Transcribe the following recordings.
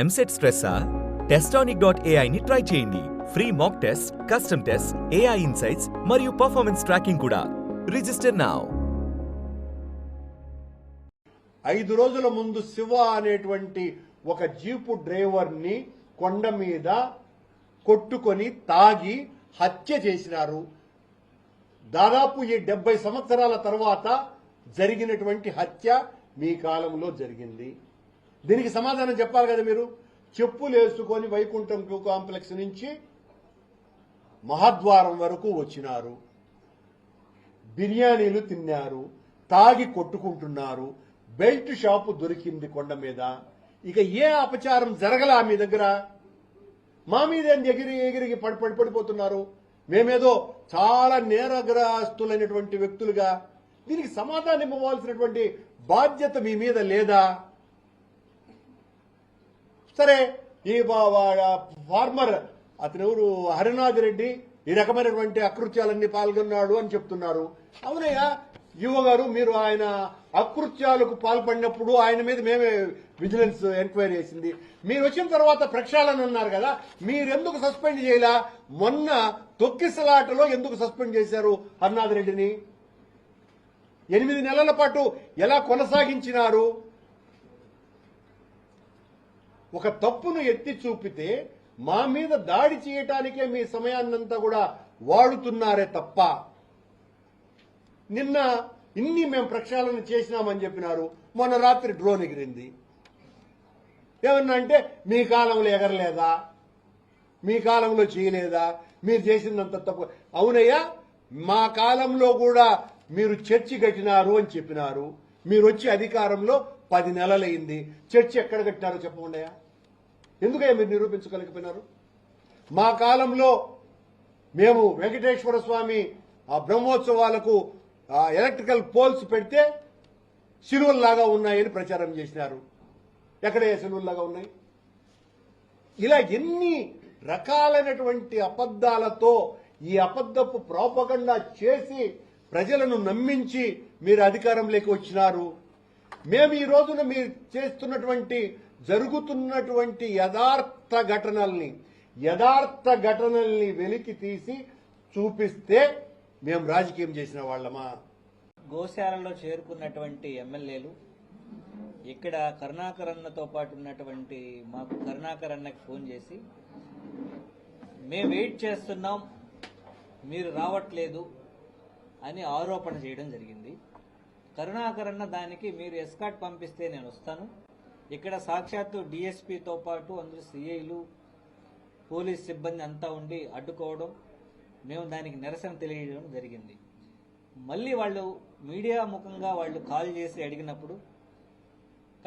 ఎంసెట్ స్ట్రెస్సా? టెస్టానిక్.ai ని ట్రై చేయండి. Free mock test, custom test, AI insights మరియు పర్ఫార్మెన్స్ ట్రాకింగ్ కూడా. Register now. 5 రోజుల ముందు శివ అనేటువంటి ఒక జీపు డ్రైవర్ని కొండ మీద కొట్టుకొని తాగి హత్య చేసినారు. దాదాపు ఈ 70 సంవత్సరాల తర్వాత జరిగినటువంటి హత్య మీ కాలంలో జరిగింది. దీనికి సమాధానం చెప్పాలి కదా మీరు. చెప్పులు వేసుకొని వైకుంఠం క్యూ కాంప్లెక్స్ నుంచి మహాద్వారం వరకు వచ్చినారు, బిర్యానీలు తిన్నారు, తాగి కొట్టుకుంటున్నారు, బెల్ట్ షాపు దొరికింది కొండ మీద. ఇక ఏ అపచారం జరగలా మీ దగ్గర? మా మీద ఎగిరికి పడిపోతున్నారు. మేమేదో చాలా నేరగ్రస్తులైనటువంటి వ్యక్తులుగా. దీనికి సమాధానం ఇవ్వవలసినటువంటి బాధ్యత మీ మీద లేదా? సరే, ఈ ఫార్మర్ అతను ఎవరు, హరినాథ్ రెడ్డి ఈ రకమైనటువంటి అకృత్యాలన్నీ పాల్గొన్నాడు అని చెప్తున్నారు. అవునయ్యా యువ గారు, మీరు ఆయన అకృత్యాలకు పాల్పడినప్పుడు ఆయన మీద మేమే విజిలెన్స్ ఎంక్వైరీ చేసింది. మీరు వచ్చిన తర్వాత ప్రక్షాళన అన్నారు కదా, మీరెందుకు సస్పెండ్ చేయలా? మొన్న తొక్కిసలాటలో ఎందుకు సస్పెండ్ చేశారు హరినాథ్ రెడ్డిని? 8 నెలల పాటు ఎలా కొనసాగించినారు? ఒక తప్పును ఎత్తి చూపితే మా మీద దాడి చేయటానికే మీ సమయాన్నంతా కూడా వాడుతున్నారే తప్ప, నిన్న ఇన్ని మేము ప్రక్షాళన చేసినామని చెప్పినారు. మొన్న రాత్రి డ్రోన్ ఎగిరింది. ఏమన్నా అంటే మీ కాలంలో ఎగరలేదా, మీ కాలంలో చేయలేదా, మీరు చేసినంత తప్పు. అవునయ్యా, మా కాలంలో కూడా మీరు చర్చి కట్టినారు అని చెప్పినారు. మీరు వచ్చి అధికారంలో 10 నెలలైంది. చర్చి ఎక్కడ కట్టినారో చెప్పకుండా ఎందుకయ్యా మీరు నిరూపించగలిగిపోయినారు? మా కాలంలో మేము వెంకటేశ్వర స్వామి ఆ బ్రహ్మోత్సవాలకు ఎలక్ట్రికల్ పోల్స్ పెడితే శిలువల్లాగా ఉన్నాయని ప్రచారం చేసినారు. ఎక్కడయ్యా శిలువల్లాగా ఉన్నాయి? ఇలా ఎన్ని రకాలైనటువంటి అబద్ధాలతో ఈ అబద్ధపు ప్రోపగండా చేసి ప్రజలను నమ్మించి మీరు అధికారంలోకి వచ్చినారు. మేము ఈ రోజున మీరు చేస్తున్నటువంటి జరుగుతున్నటువంటి యథార్థ ఘటనల్ని వెలికి తీసి చూపిస్తే మేము రాజకీయం చేసిన వాళ్ళమా? గోశాలలో చేరుకున్నటువంటి ఎమ్మెల్యేలు ఇక్కడ కరుణాకర్ అన్నతో పాటు ఉన్నటువంటి మాకు కరుణాకర్ అన్నకి ఫోన్ చేసి మేము వెయిట్ చేస్తున్నాం, మీరు రావట్లేదు అని ఆరోపణ చేయడం జరిగింది. కరుణాకర్ అన్న దానికి మీరు ఎస్కాట్ పంపిస్తే నేను వస్తాను, ఇక్కడ సాక్షాత్తు డిఎస్పీతో పాటు అందరూ సిఐలు పోలీస్ సిబ్బంది అంతా ఉండి అడ్డుకోవడం, మేము దానికి నిరసన తెలియజేయడం జరిగింది. మళ్ళీ వాళ్ళు మీడియా ముఖంగా వాళ్ళు కాల్ చేసి అడిగినప్పుడు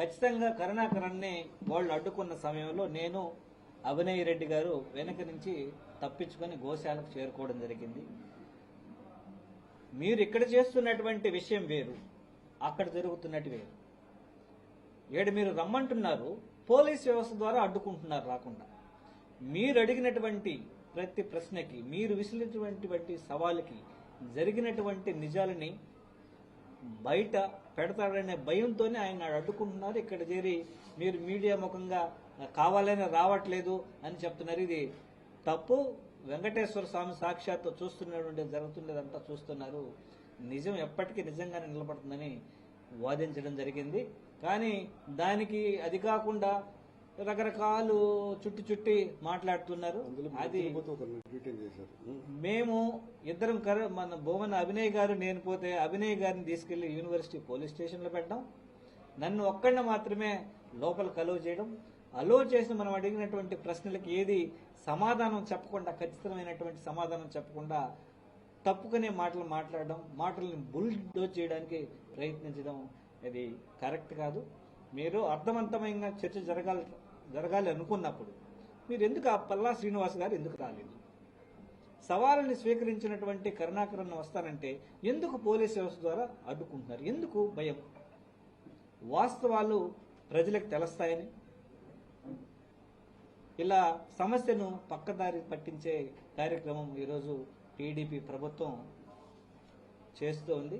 ఖచ్చితంగా కరుణాకర్ అన్నే వాళ్ళు అడ్డుకున్న సమయంలో నేను అభినయ్ రెడ్డి గారు వెనక నుంచి తప్పించుకొని గోశాలకు చేరుకోవడం జరిగింది. మీరు ఇక్కడ చేస్తున్నటువంటి విషయం వేరు, అక్కడ జరుగుతున్నట్టు వేరు. ఏడు మీరు రమ్మంటున్నారు, పోలీస్ వ్యవస్థ ద్వారా అడ్డుకుంటున్నారు రాకుండా. మీరు అడిగినటువంటి ప్రతి ప్రశ్నకి, మీరు విసిరినటువంటి సవాలుకి జరిగినటువంటి నిజాలని బయట పెడతాడనే భయంతోనే ఆయన అడ్డుకుంటున్నారు. ఇక్కడ చేరి మీరు మీడియా ముఖంగా కావాలని రావట్లేదు అని చెప్తున్నారు. ఇది తప్పు. వెంకటేశ్వర స్వామి సాక్షాత్తు చూస్తున్నటువంటి జరుగుతున్నదంతా చూస్తున్నారు. నిజం ఎప్పటికీ నిజంగానే నిలబడుతుందని వాదించడం జరిగింది. కానీ దానికి అది కాకుండా రకరకాలు చుట్టి మాట్లాడుతున్నారు. అది మేము ఇద్దరం మన భువన అభినయ్ గారు నేను పోతే అభినయ్ గారిని తీసుకెళ్లి యూనివర్సిటీ పోలీస్ స్టేషన్లో పెట్టడం, నన్ను ఒక్కడిని మాత్రమే లోపల అలో చేయడం, అలో చేసి మనం అడిగినటువంటి ప్రశ్నలకు ఏది సమాధానం చెప్పకుండా, ఖచ్చితమైనటువంటి సమాధానం చెప్పకుండా తప్పుకునే మాటలు మాట్లాడడం, మాటలను బుల్డోజ్ చేయడానికి ప్రయత్నించడం ఇది కరెక్ట్ కాదు. మీరు అర్థవంతమైన చర్చ జరగాలి అనుకున్నప్పుడు మీరు ఎందుకు ఆ పల్లా శ్రీనివాస్ గారు ఎందుకు రాలేదు? సవాళ్ళని స్వీకరించినటువంటి కరుణాకరన్ వస్తానంటే ఎందుకు పోలీస్ వ్యవస్థ ద్వారా అడ్డుకుంటున్నారు? ఎందుకు భయం? వాస్తవాలు ప్రజలకు తెలుస్తాయని ఇలా సమస్యను పక్కదారి పట్టించే కార్యక్రమం ఈరోజు టీడీపీ ప్రభుత్వం చేస్తూ ఉంది.